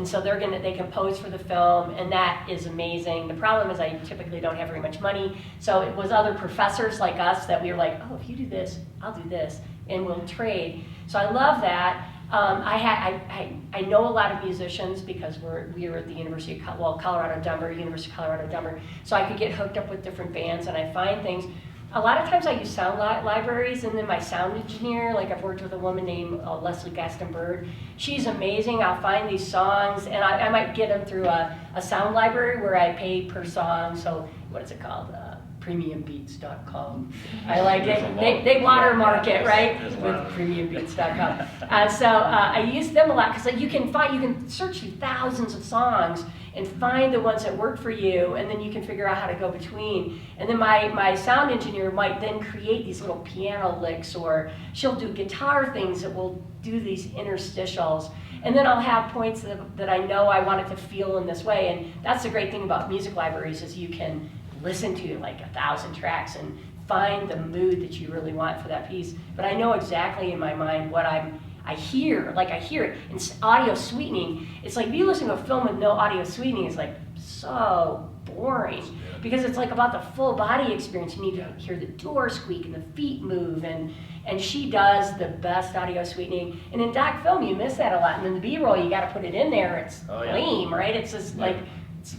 so they compose for the film, and that is amazing. The problem is I typically don't have very much money, so it was other professors like us that we were like, oh, if you do this, I'll do this, and we'll trade. So I love that. I know a lot of musicians because we were at the University of Colorado Denver, so I could get hooked up with different bands, and I find things. A lot of times I use sound libraries, and then my sound engineer, like I've worked with a woman named Leslie Gaston-Burt. She's amazing. I'll find these songs, and I might get them through a sound library where I pay per song. So what is it called? Premiumbeats.com. I like it. They watermark it, right? With premiumbeats.com. So I use them a lot because you can search through thousands of songs and find the ones that work for you, and then you can figure out how to go between. And then my sound engineer might then create these little piano licks, or she'll do guitar things that will do these interstitials. And then I'll have points that I know I want it to feel in this way. And that's the great thing about music libraries, is you can listen to like 1,000 tracks and find the mood that you really want for that piece. But I know exactly in my mind what I hear it. And audio sweetening, it's like, if you listen to a film with no audio sweetening, it's like so boring, because it's like about the full body experience. You need to hear the door squeak and the feet move, and she does the best audio sweetening. And in doc film, you miss that a lot. And in the B-roll, you got to put it in there. It's lame, right? It's just like, it's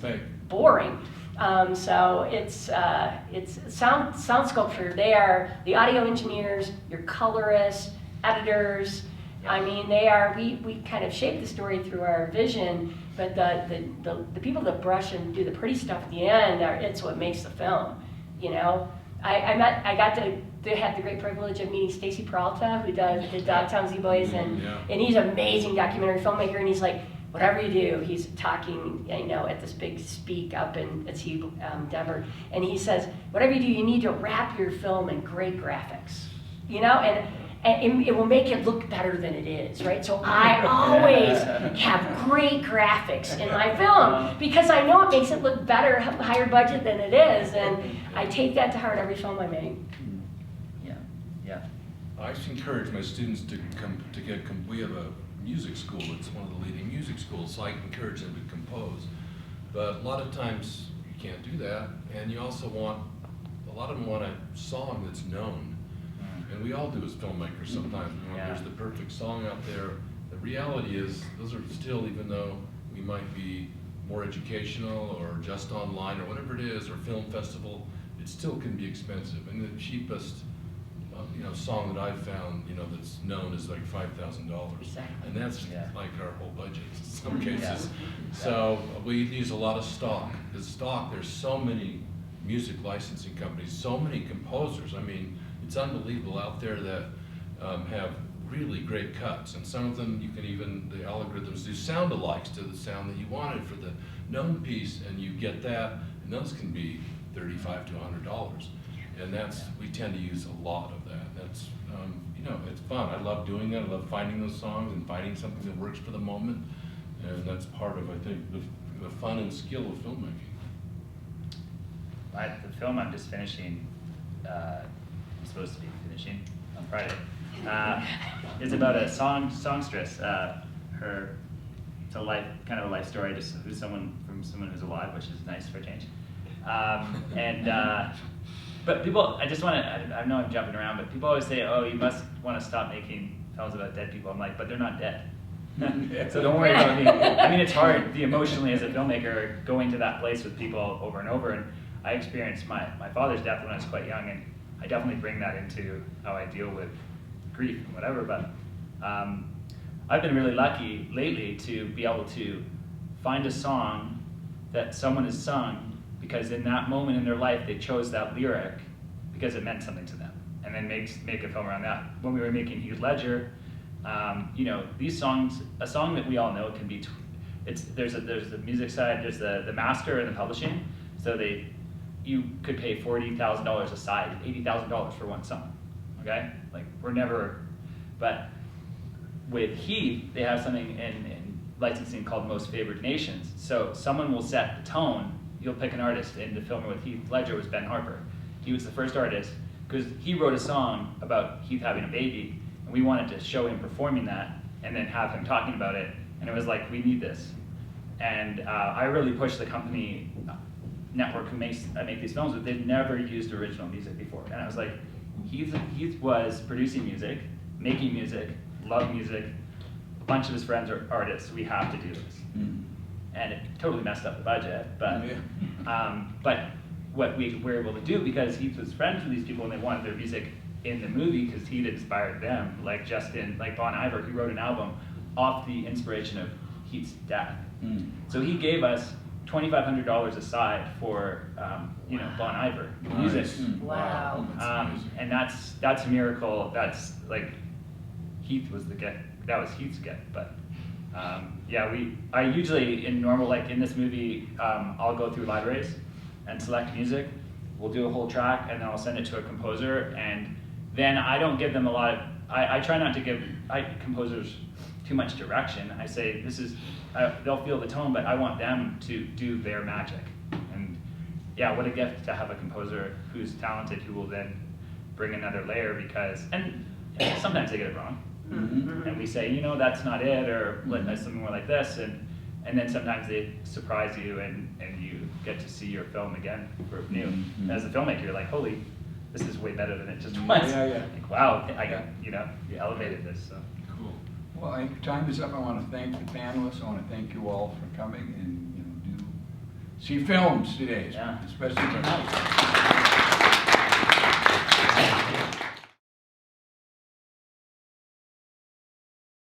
boring. So it's sound sculpture. They are the audio engineers, your colorists, editors. I mean, we kind of shape the story through our vision, but the people that brush and do the pretty stuff at the end it's what makes the film. I had the great privilege of meeting Stacy Peralta, who did Dogtown Z-Boys, and he's an amazing documentary filmmaker, and he's like, whatever you do, he's talking, at this big speak up in Denver, and he says, whatever you do, you need to wrap your film in great graphics, and it will make it look better than it is, right? So I always have great graphics in my film, because I know it makes it look better, higher budget than it is, and I take that to heart every film I make. Yeah. I just encourage my students to we have a music school. It's one of the leading music schools, so I encourage them to compose. But a lot of times you can't do that, and you also a lot of them want a song that's known. And we all do as filmmakers sometimes. There's the perfect song out there. The reality is, those are still, even though we might be more educational or just online or whatever it is, or film festival, it still can be expensive. And the cheapest song that I've found, that's known is like $5,000. Exactly. And that's like our whole budget in some cases. So we use a lot of stock. Because there's so many music licensing companies, so many composers. I mean, it's unbelievable out there that have really great cuts. And some of them, the algorithms do sound alikes to the sound that you wanted for the known piece, and you get that, and those can be $35 to $100. And we tend to use a lot of that. That's, it's fun. I love doing that. I love finding those songs and finding something that works for the moment. And that's part of, I think, the fun and skill of filmmaking. The film I'm just finishing, I'm supposed to be finishing on Friday, It's about a songstress. It's a life, kind of a life story, just who's someone who's alive, which is nice for a change. But people, I know I'm jumping around, but people always say, oh, you must want to stop making films about dead people. I'm like, but they're not dead. So don't worry about me. I mean, it's hard, emotionally as a filmmaker, going to that place with people over and over. And I experienced my father's death when I was quite young, and I definitely bring that into how I deal with grief and whatever. But I've been really lucky lately to be able to find a song that someone has sung because in that moment in their life they chose that lyric because it meant something to them, and then make a film around that. When we were making Heath Ledger, these songs, a song that we all know can be, there's the music side, there's the master and the publishing. So you could pay $40,000 a side, $80,000 for one song. Okay, like but with Heath, they have something in licensing called Most Favored Nations. So someone will set the tone. You'll pick an artist, and the filmer with Heath Ledger was Ben Harper. He was the first artist because he wrote a song about Heath having a baby, and we wanted to show him performing that and then have him talking about it. And it was like, we need this. And I really pushed the company network who I make these films, but they'd never used original music before. And I was like, Heath was producing music, making music, loved music. A bunch of his friends are artists. We have to do this. Mm. And it totally messed up the budget, but what we were able to do, because Heath was friends with these people and they wanted their music in the movie because he'd inspired them, like Bon Iver, who wrote an album off the inspiration of Heath's death. Mm. So he gave us $2,500 aside for Bon Iver music. Nice. Wow. And that's a miracle. That's like Heath was the gift. That was Heath's gift, but. I usually, in normal, like in this movie, I'll go through libraries and select music. We'll do a whole track, and then I'll send it to a composer, and then I don't give them a lot of, I try not to give composers too much direction. I say, they'll feel the tone, but I want them to do their magic. And yeah, what a gift to have a composer who's talented, who will then bring another layer and sometimes they get it wrong. Mm-hmm. And we say, that's not it, or something more like this, and then sometimes they surprise you, and you get to see your film again for new. Mm-hmm. As a filmmaker, you're like, holy, this is way better than it just was. Yeah. Like, wow, you elevated this. So cool. Well, I think time is up. I want to thank the panelists. I want to thank you all for coming and do see films today, especially tonight.